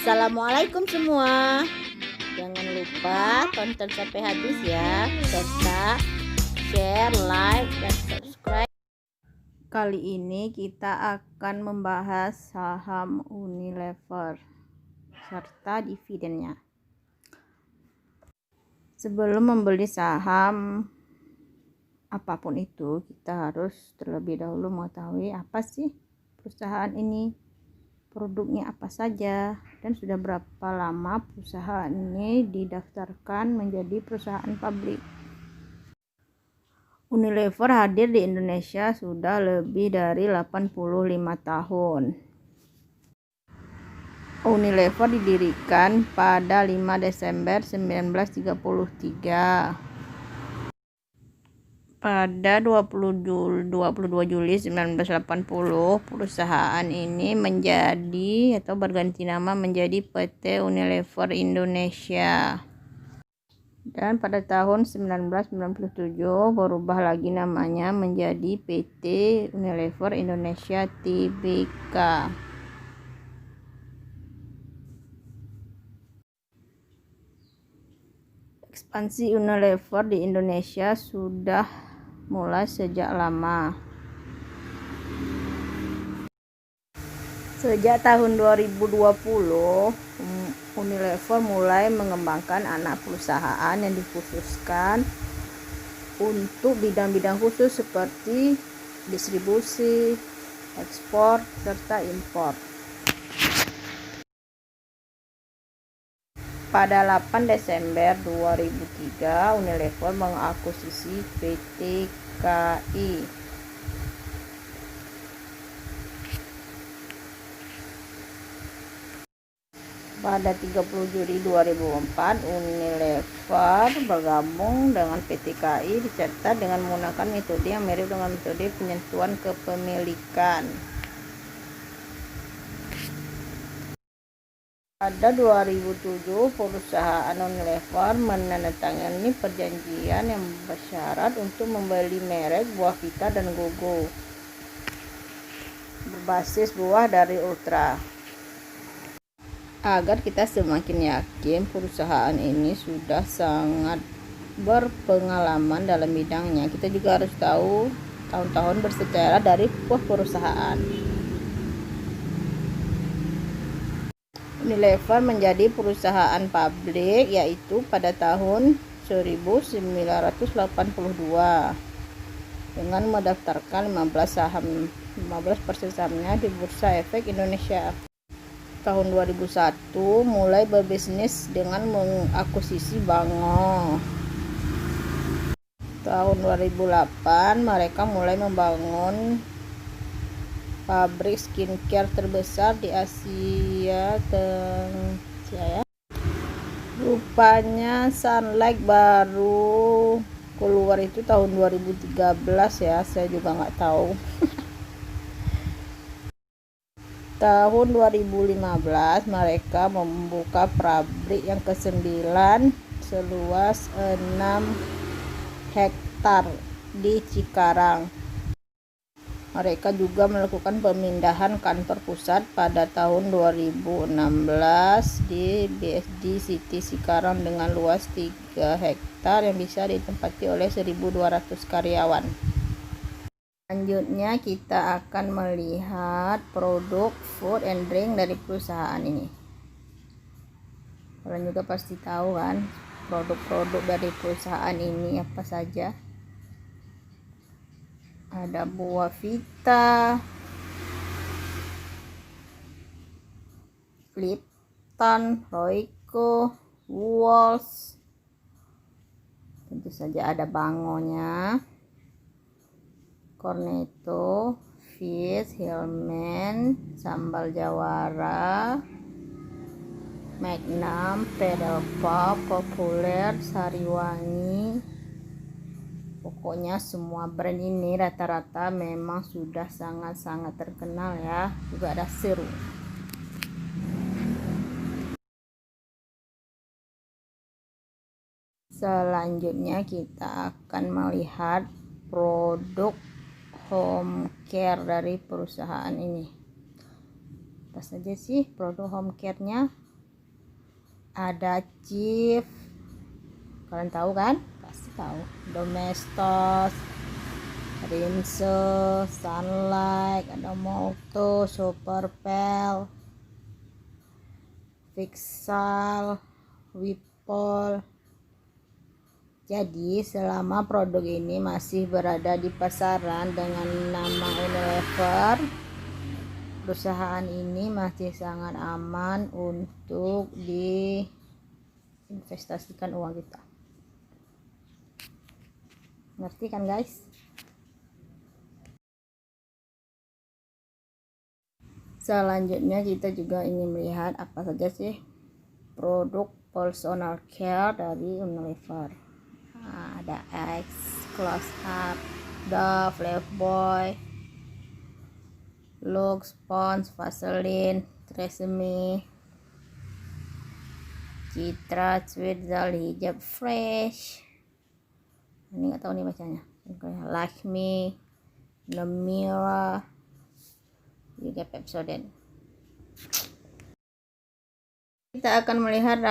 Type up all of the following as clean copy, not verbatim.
Assalamualaikum semua. Jangan lupa tonton sampai habis ya, serta share, like, dan subscribe. Kali ini kita akan membahas saham Unilever serta dividennya. Sebelum membeli saham apapun itu, kita harus terlebih dahulu mengetahui apa sih perusahaan ini, produknya apa saja, dan sudah berapa lama perusahaan ini didaftarkan menjadi perusahaan publik. Unilever hadir di Indonesia sudah lebih dari 85 tahun. Unilever didirikan pada 5 Desember 1933. Pada 22 Juli 1980, perusahaan ini menjadi atau berganti nama menjadi PT Unilever Indonesia. Dan pada tahun 1997 berubah lagi namanya menjadi PT Unilever Indonesia Tbk. Ekspansi Unilever di Indonesia sudah mulai sejak lama. Sejak tahun 2020, Unilever mulai mengembangkan anak perusahaan yang dikhususkan untuk bidang-bidang khusus seperti distribusi, ekspor, serta impor. Pada 8 Desember 2003, Unilever mengakuisisi PT KI. Pada 30 Juli 2004, Unilever bergabung dengan PT KI dicetak dengan menggunakan metode yang mirip dengan metode penyentuhan kepemilikan. Pada 2007, perusahaan Unilever menandatangani perjanjian yang bersyarat untuk membeli merek buah Vita dan Gogo berbasis buah dari Ultra. Agar kita semakin yakin perusahaan ini sudah sangat berpengalaman dalam bidangnya, kita juga harus tahu tahun-tahun bersejarah dari sebuah perusahaan. Unilever menjadi perusahaan publik yaitu pada tahun 1982 dengan mendaftarkan 15% sahamnya di Bursa Efek Indonesia. Tahun 2001 mulai berbisnis dengan mengakuisisi Bango. Tahun 2008 mereka mulai membangun pabrik skincare terbesar di Asia Tenggara. Rupanya Sunlight baru keluar itu tahun 2013 ya, saya juga nggak tahu. Tahun 2015 mereka membuka pabrik yang ke-9 seluas 6 hektar di Cikarang. Mereka juga melakukan pemindahan kantor pusat pada tahun 2016 di BSD City Cikarang dengan luas 3 hektar yang bisa ditempati oleh 1.200 karyawan. Selanjutnya kita akan melihat produk food and drink dari perusahaan ini. Kalian juga pasti tahu kan produk-produk dari perusahaan ini apa saja. Ada buah Vita, Lipton, Royco, Walls, tentu saja ada Bangonya, Cornetto, Fizz, Hillman, Sambal Jawara, Magnum, Pedal Pop, Populer, Sariwangi. Pokoknya semua brand ini rata-rata memang sudah sangat-sangat terkenal ya. Juga ada Seru. Selanjutnya kita akan melihat produk home care dari perusahaan ini. Apa saja sih produk home care-nya? ada Chief, kalian tahu kan? Pasti tahu. Domestos, Rinso, Sunlight, ada Molto, Superpel, Vixal, Wipol. Jadi selama produk ini masih berada di pasaran dengan nama Unilever, perusahaan ini masih sangat aman untuk diinvestasikan uang kita. Ngerti kan guys? Selanjutnya kita juga ingin melihat apa saja sih produk personal care dari Unilever. Nah, ada X, Close Up, Dove, Lifebuoy, Lux, Pond's, Vaseline, Tresemme, Citra, Switzal, Hijab Fresh. Ini nggak tahu nih bacanya. Lakme, Nemira, juga Pepsodent. Kita akan melihat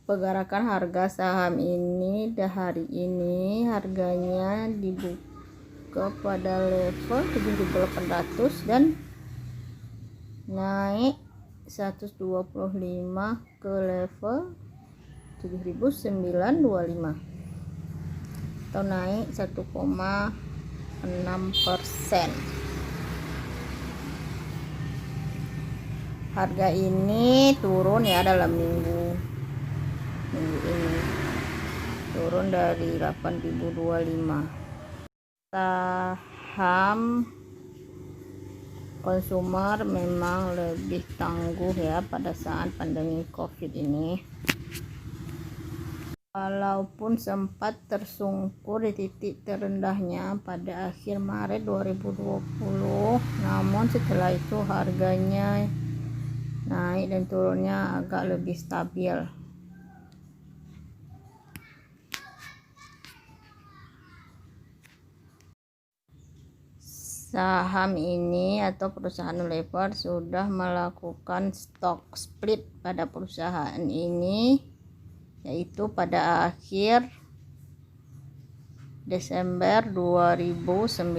pergerakan harga saham ini. Hari ini harganya dibuka pada level 7.800 dan naik 125 ke level 7.925 atau naik 1,6%. Harga ini turun ya dalam minggu ini, turun dari 8.025. Saham konsumer memang lebih tangguh ya pada saat pandemi COVID ini. Walaupun sempat tersungkur di titik terendahnya pada akhir Maret 2020, namun setelah itu harganya naik dan turunnya agak lebih stabil. Saham ini atau perusahaan Unilever sudah melakukan stock split pada perusahaan ini, yaitu pada akhir Desember 2019.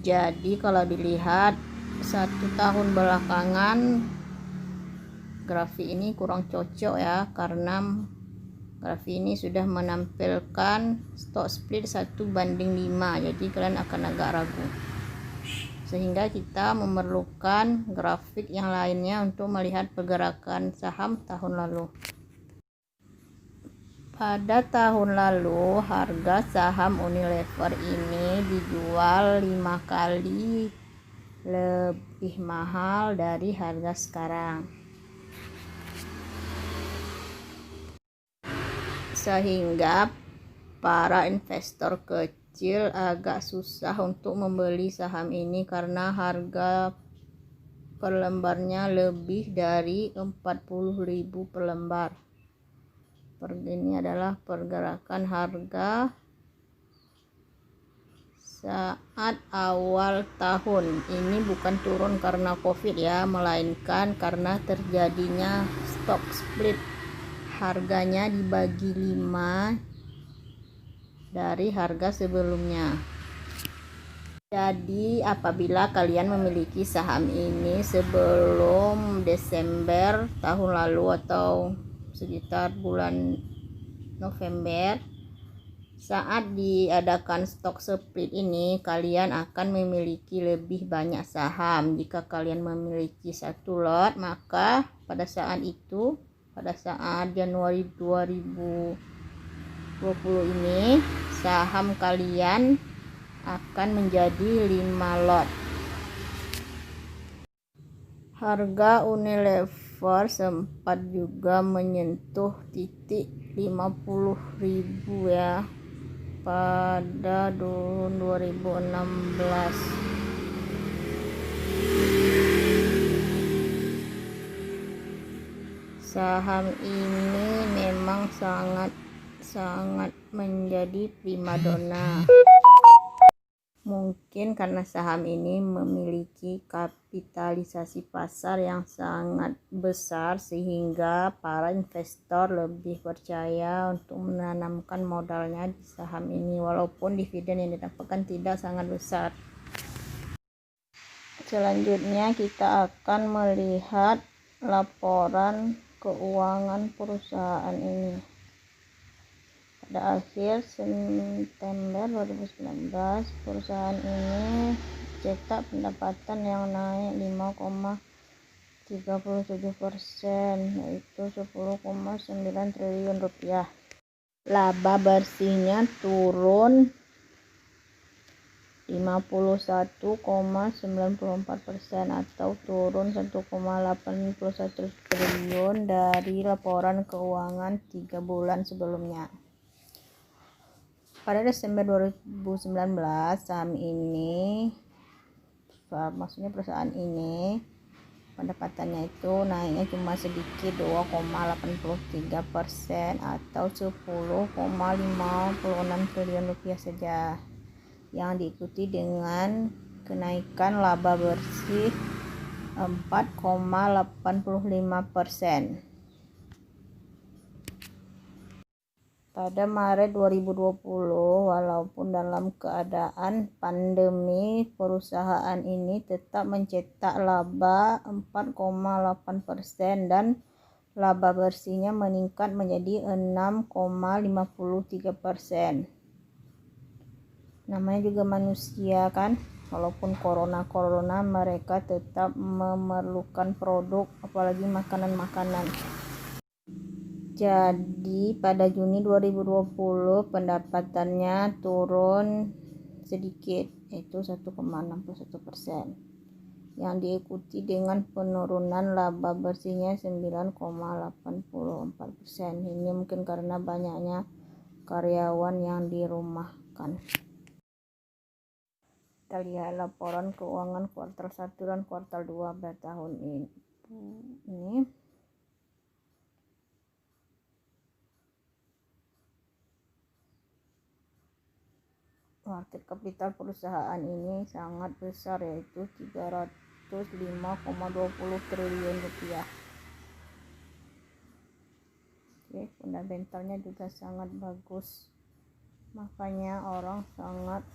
Jadi kalau dilihat 1 tahun belakangan grafik ini kurang cocok ya, karena grafik ini sudah menampilkan stock split 1:5, jadi kalian akan agak ragu, sehingga kita memerlukan grafik yang lainnya untuk melihat pergerakan saham tahun lalu. Pada tahun lalu harga saham Unilever ini dijual 5 kali lebih mahal dari harga sekarang, sehingga para investor kecil agak susah untuk membeli saham ini karena harga per lembarnya lebih dari 40.000 per lembar. Ini adalah pergerakan harga saat awal tahun ini, bukan turun karena COVID ya, melainkan karena terjadinya stock split. Harganya dibagi 5 dari harga sebelumnya. Jadi apabila kalian memiliki saham ini sebelum Desember tahun lalu atau sekitar bulan November, saat diadakan stock split ini kalian akan memiliki lebih banyak saham. Jika kalian memiliki 1 lot, maka pada saat itu, pada saat Januari 2020 ini, saham kalian akan menjadi 5 lot. Harga Unilever sempat juga menyentuh titik 50.000 ya pada tahun 2016. Saham ini memang sangat menjadi primadona. Mungkin karena saham ini memiliki kapitalisasi pasar yang sangat besar sehingga para investor lebih percaya untuk menanamkan modalnya di saham ini walaupun dividen yang didapatkan tidak sangat besar. Selanjutnya kita akan melihat laporan keuangan perusahaan ini. Pada akhir September 2019, perusahaan ini cetak pendapatan yang naik 5,37%, yaitu 10,9 triliun rupiah. Laba bersihnya turun 51,94% atau turun 1,81 triliun dari laporan keuangan 3 bulan sebelumnya. Pada Desember 2019, perusahaan ini pendapatannya itu naiknya cuma sedikit 2,83% atau 10,56 triliun rupiah saja, yang diikuti dengan kenaikan laba bersih 4,85%. Pada Maret 2020, walaupun dalam keadaan pandemi, perusahaan ini tetap mencetak laba 4,8% dan laba bersihnya meningkat menjadi 6,53%. Namanya juga manusia kan, walaupun corona mereka tetap memerlukan produk, apalagi makanan-makanan. Jadi pada Juni 2020 pendapatannya turun sedikit, yaitu 1,61%, yang diikuti dengan penurunan laba bersihnya 9,84%. Ini mungkin karena banyaknya karyawan yang dirumahkan. Kita lihat laporan keuangan kuartal 1 dan kuartal 2 pada tahun ini. Market kapital perusahaan ini sangat besar, yaitu 305,20 triliun rupiah. Oke, fundamentalnya juga sangat bagus, makanya orang sangat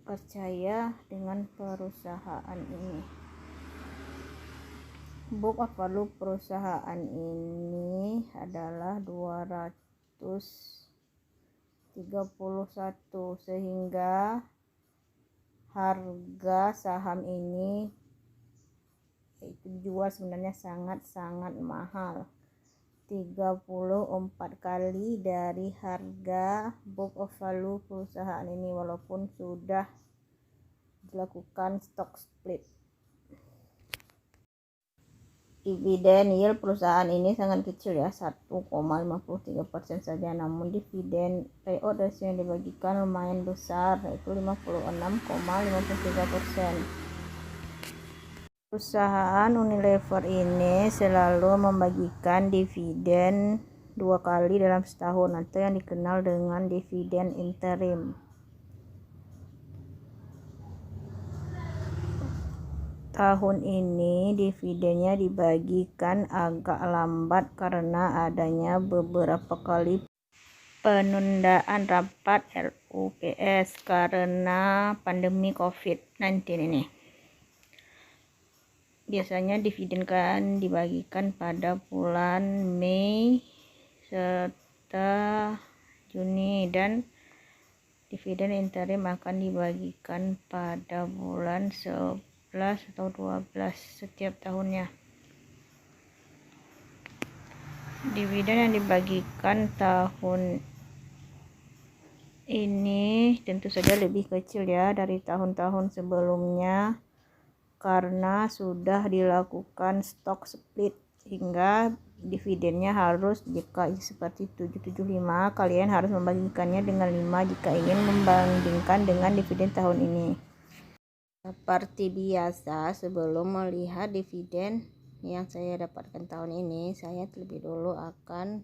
percaya dengan perusahaan ini. Book of value perusahaan ini adalah 231, sehingga harga saham ini itu dijual sebenarnya sangat mahal, 34 kali dari harga book of value perusahaan ini, walaupun sudah dilakukan stock split. Dividen yield perusahaan ini sangat kecil ya, 1,53% saja, namun dividen payout ratio yang dibagikan lumayan besar, yaitu 56,53%. Perusahaan Unilever ini selalu membagikan dividen 2 kali dalam setahun, atau yang dikenal dengan dividen interim. Tahun ini dividennya dibagikan agak lambat karena adanya beberapa kali penundaan rapat LUPS karena pandemi COVID-19 ini. Biasanya dividen kan dibagikan pada bulan Mei serta Juni, dan dividen interim akan dibagikan pada bulan 11 atau 12 setiap tahunnya. Dividen yang dibagikan tahun ini tentu saja lebih kecil ya dari tahun-tahun sebelumnya, karena sudah dilakukan stock split, sehingga dividennya harus, jika seperti 775, kalian harus membagikannya dengan 5 jika ingin membandingkan dengan dividen tahun ini. Seperti biasa, sebelum melihat dividen yang saya dapatkan tahun ini, saya terlebih dulu akan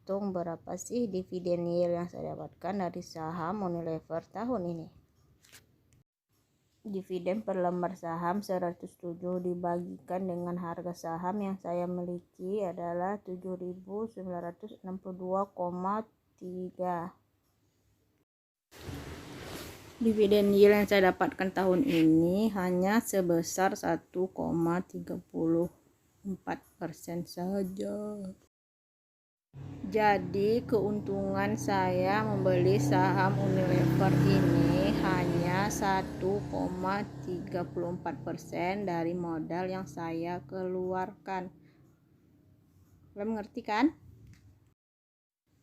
hitung berapa sih dividen yield yang saya dapatkan dari saham Unilever tahun ini. Dividen per lembar saham 107 dibagikan dengan harga saham yang saya miliki adalah 7.962,3. Dividen yield yang saya dapatkan tahun ini hanya sebesar 1,34% saja. Jadi keuntungan saya membeli saham Unilever ini hanya 1,34% dari modal yang saya keluarkan. Kalian mengerti kan?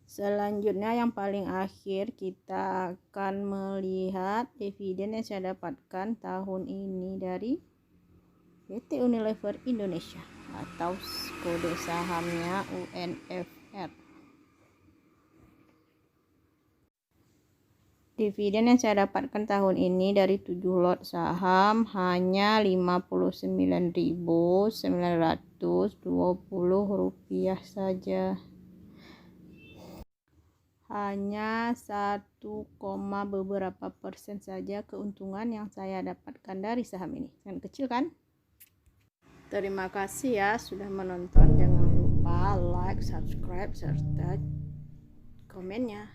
Selanjutnya yang paling akhir kita akan melihat dividen yang saya dapatkan tahun ini dari PT Unilever Indonesia atau kode sahamnya UNFR. Dividen yang saya dapatkan tahun ini dari 7 lot saham hanya Rp59.920 saja. Hanya 1, beberapa persen saja keuntungan yang saya dapatkan dari saham ini. Sangat kecil kan? Terima kasih ya sudah menonton. Jangan lupa like, subscribe, serta komennya.